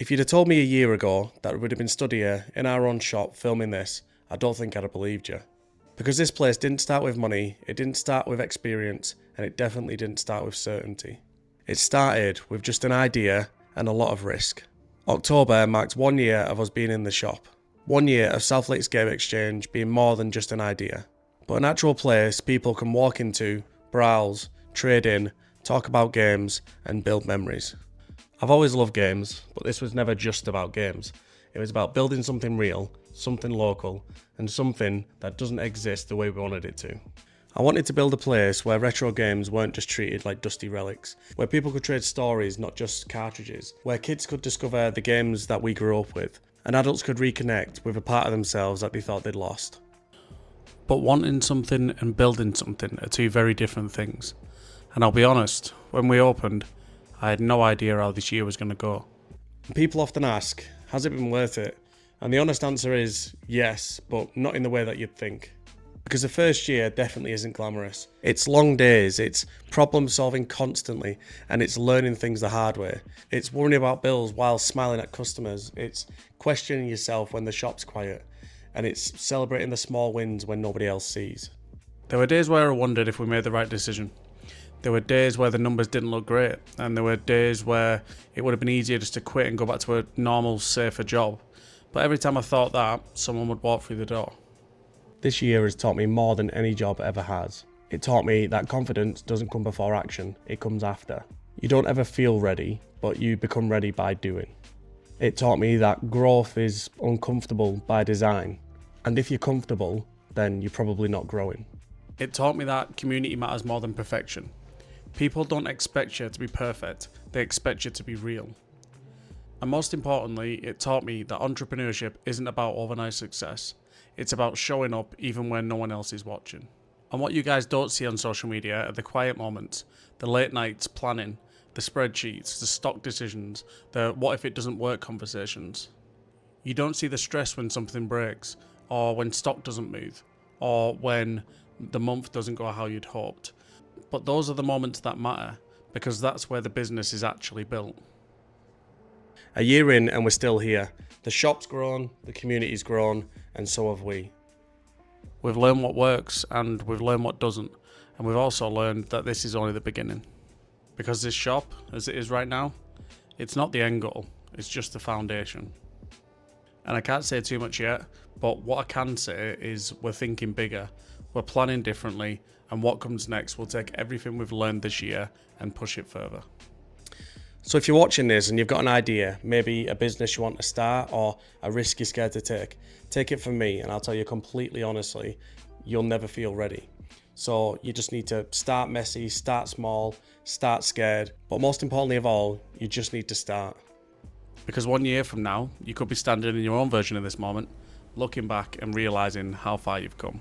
If you'd have told me a year ago that we'd have been stood here in our own shop filming this, I don't think I'd have believed you. Because this place didn't start with money, it didn't start with experience, and it definitely didn't start with certainty. It started with just an idea and a lot of risk. October marked 1 year of us being in the shop. 1 year of South Lakes Game Exchange being more than just an idea, but an actual place people can walk into, browse, trade in, talk about games, and build memories. I've always loved games, but this was never just about games. It was about building something real, something local, and something that doesn't exist the way we wanted it to. I wanted to build a place where retro games weren't just treated like dusty relics, where people could trade stories, not just cartridges, where kids could discover the games that we grew up with, and adults could reconnect with a part of themselves that they thought they'd lost. But wanting something and building something are two very different things. And I'll be honest, when we opened, I had no idea how this year was going to go. People often ask, has it been worth it? And the honest answer is yes, but not in the way that you'd think. Because the first year definitely isn't glamorous. It's long days, it's problem solving constantly, and it's learning things the hard way. It's worrying about bills while smiling at customers. It's questioning yourself when the shop's quiet, and it's celebrating the small wins when nobody else sees. There were days where I wondered if we made the right decision. There were days where the numbers didn't look great, and there were days where it would have been easier just to quit and go back to a normal, safer job. But every time I thought that, someone would walk through the door. This year has taught me more than any job ever has. It taught me that confidence doesn't come before action, it comes after. You don't ever feel ready, but you become ready by doing. It taught me that growth is uncomfortable by design, and if you're comfortable, then you're probably not growing. It taught me that community matters more than perfection. People don't expect you to be perfect, they expect you to be real. And most importantly, it taught me that entrepreneurship isn't about overnight success. It's about showing up even when no one else is watching. And what you guys don't see on social media are the quiet moments, the late nights planning, the spreadsheets, the stock decisions, the what if it doesn't work conversations. You don't see the stress when something breaks, or when stock doesn't move, or when the month doesn't go how you'd hoped. But those are the moments that matter, because that's where the business is actually built. A year in and we're still here. The shop's grown, the community's grown, and so have we. We've learned what works and we've learned what doesn't, and we've also learned that this is only the beginning. Because this shop, as it is right now, it's not the end goal, it's just the foundation. And I can't say too much yet, but what I can say is we're thinking bigger, we're planning differently, and what comes next will take everything we've learned this year and push it further. So if you're watching this and you've got an idea, maybe a business you want to start or a risk you're scared to take it from me and I'll tell you completely honestly, you'll never feel ready. So you just need to start messy, start small, start scared, but most importantly of all, you just need to start. Because 1 year from now, you could be standing in your own version of this moment, looking back and realising how far you've come.